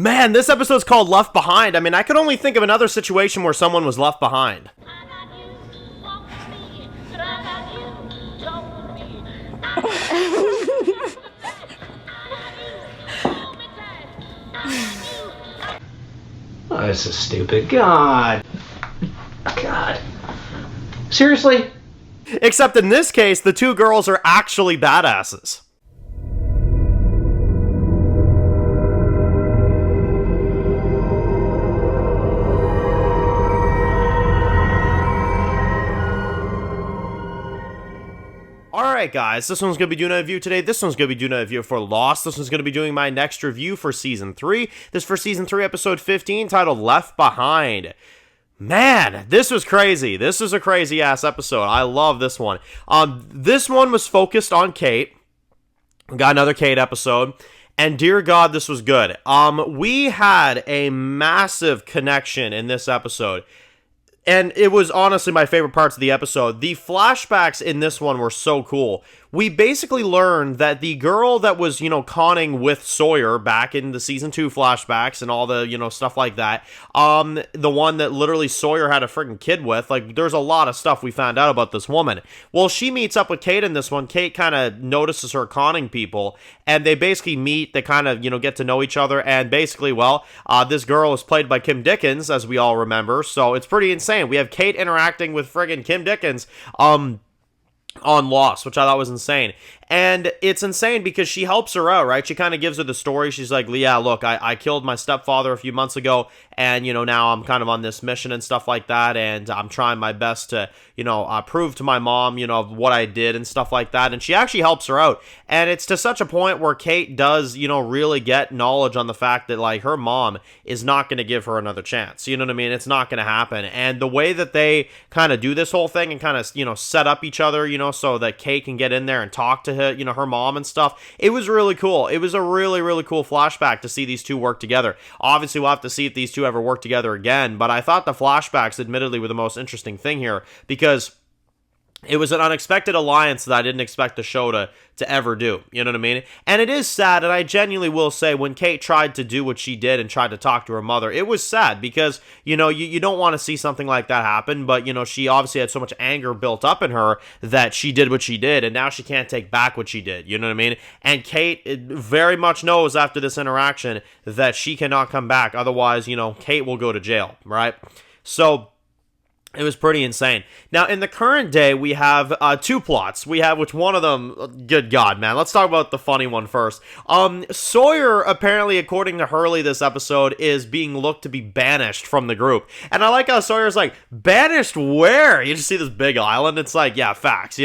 Man, this episode's called Left Behind. I mean, I could only think of another situation where someone was left behind. Oh, this is stupid. God. Seriously? Except in this case, the two girls are actually badasses. Alright guys, this one's going to be doing a review today, this one's going to be doing a review for Lost, this one's going to be doing my next review for Season 3, this for Season 3 Episode 15, titled Left Behind. Man, this was crazy. This was a crazy-ass episode. I love this one. This one was focused on Kate. We got another Kate episode. And dear God, this was good. We had a massive connection in this episode. And it was honestly my favorite parts of the episode. The flashbacks in this one were so cool. We basically learned that the girl that was, conning with Sawyer back in the Season 2 flashbacks and all the, stuff like that, the one that literally Sawyer had a freaking kid with, there's a lot of stuff we found out about this woman. Well, she meets up with Kate in this one. Kate kind of notices her conning people, and they basically meet, they kind of, get to know each other, and basically, this girl is played by Kim Dickens, as we all remember, so it's pretty insane. We have Kate interacting with friggin' Kim Dickens, on Lost, which I thought was insane. And it's insane because she helps her out, right? She kind of gives her the story. She's like, yeah, look, I killed my stepfather a few months ago, and, now I'm kind of on this mission and stuff like that, and I'm trying my best to, prove to my mom, what I did and stuff like that, and she actually helps her out. And it's to such a point where Kate does, really get knowledge on the fact that, her mom is not going to give her another chance. You know what I mean? It's not going to happen. And the way that they kind of do this whole thing and kind of, set up each other, so that Kate can get in there and talk to her, her mom and stuff. It was really cool. It was a really, really cool flashback to see these two work together. Obviously, we'll have to see if these two ever work together again, but I thought the flashbacks admittedly were the most interesting thing here because it was an unexpected alliance that I didn't expect the show to ever do. You know what I mean? And it is sad, and I genuinely will say, when Kate tried to do what she did and tried to talk to her mother, it was sad because, you don't want to see something like that happen, but, she obviously had so much anger built up in her that she did what she did, and now she can't take back what she did. You know what I mean? And Kate very much knows after this interaction that she cannot come back. Otherwise, Kate will go to jail, right? So it was pretty insane. Now, in the current day, we have two plots. We have, which one of them, good God, man. Let's talk about the funny one first. Sawyer, apparently, according to Hurley this episode, is being looked to be banished from the group. And I like how Sawyer's like, banished where? You just see this big island. It's like, yeah, facts,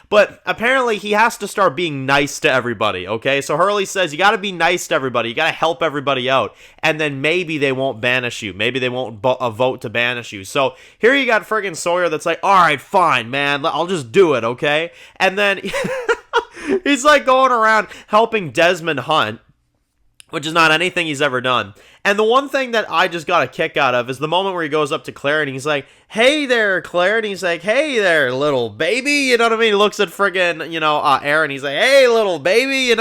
But apparently, he has to start being nice to everybody, okay? So Hurley says, you gotta be nice to everybody. You gotta help everybody out. And then maybe they won't banish you. Maybe they won't vote to banish you. So here you got friggin' Sawyer that's like, alright, fine, man, I'll just do it, okay? And then he's like going around helping Desmond hunt, which is not anything he's ever done. And the one thing that I just got a kick out of is the moment where he goes up to Claire and he's like, hey there, Claire, and he's like, hey there, little baby, you know what I mean? He looks at friggin', Aaron, he's like, hey, little baby,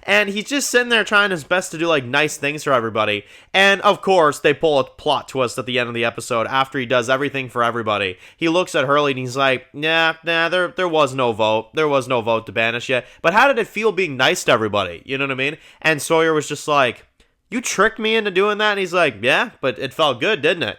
and he's just sitting there trying his best to do, nice things for everybody. And, of course, they pull a plot twist at the end of the episode after he does everything for everybody. He looks at Hurley and he's like, nah, there was no vote. There was no vote to banish you. But how did it feel being nice to everybody? You know what I mean? And Sawyer was just like, you tricked me into doing that? And he's like, yeah, but it felt good, didn't it?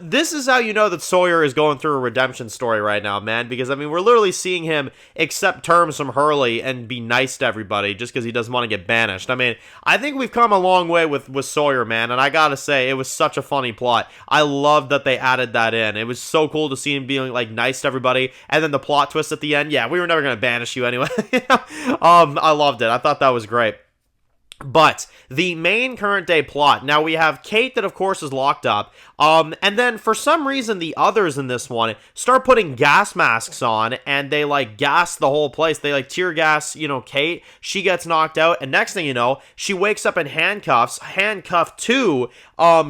This is how you know that Sawyer is going through a redemption story right now, man, because, we're literally seeing him accept terms from Hurley and be nice to everybody just because he doesn't want to get banished. I think we've come a long way with Sawyer, man, and I gotta say, it was such a funny plot. I love that they added that in. It was so cool to see him being, nice to everybody, and then the plot twist at the end, yeah, we were never going to banish you anyway. I loved it. I thought that was great. But the main current day plot, now we have Kate that of course is locked up, and then for some reason the others in this one start putting gas masks on, and they gas the whole place. They tear gas, Kate, she gets knocked out, and next thing you know, she wakes up in handcuffs, handcuffed to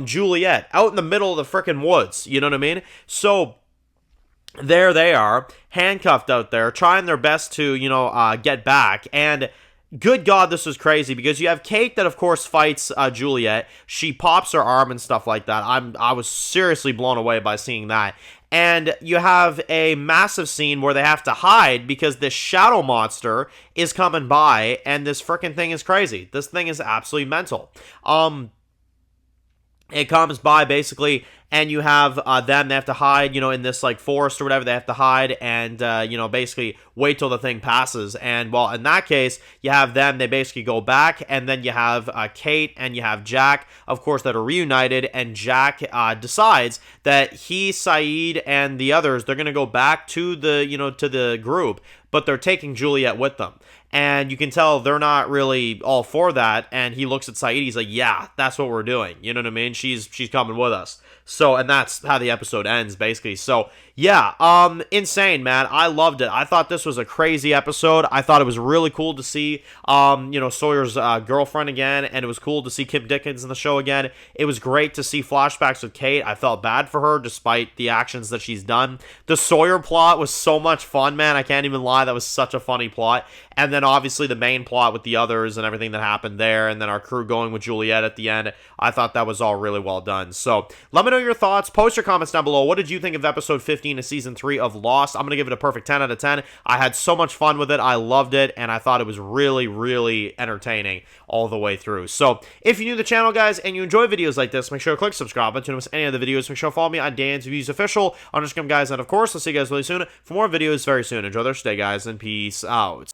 Juliet, out in the middle of the frickin' woods, you know what I mean? So there they are, handcuffed out there, trying their best to, get back, and good God, this was crazy because you have Kate that, of course, fights Juliet. She pops her arm and stuff like that. I was seriously blown away by seeing that. And you have a massive scene where they have to hide because this shadow monster is coming by, and this freaking thing is crazy. This thing is absolutely mental. It comes by basically, and you have them. They have to hide, in this like forest or whatever. They have to hide and basically wait till the thing passes. And well, in that case, you have them. They basically go back, and then you have Kate and you have Jack, of course, that are reunited. And Jack decides that he, Sayid, and the others, they're gonna go back to the to the group, but they're taking Juliet with them. And you can tell they're not really all for that. And he looks at Sayid. He's like, "Yeah, that's what we're doing." You know what I mean? She's coming with us. So, and that's how the episode ends, basically. So, yeah, insane, man. I loved it. I thought this was a crazy episode. I thought it was really cool to see, Sawyer's girlfriend again, and it was cool to see Kim Dickens in the show again. It was great to see flashbacks with Kate. I felt bad for her, despite the actions that she's done. The Sawyer plot was so much fun, man. I can't even lie. That was such a funny plot. And then, obviously, the main plot with the others and everything that happened there, and then our crew going with Juliet at the end. I thought that was all really well done. So, let me know your thoughts. Post your comments down below. What did you think of episode 15 of season 3 of Lost? I'm going to give it a perfect 10 out of 10. I had so much fun with it. I loved it, and I thought it was really, really entertaining all the way through. So, if you're new to the channel, guys, and you enjoy videos like this, make sure to click subscribe button to miss any of the videos. Make sure to follow me on Dan's Reviews Official on Instagram, guys. And, of course, I'll see you guys really soon for more videos very soon. Enjoy their stay, guys, and peace out.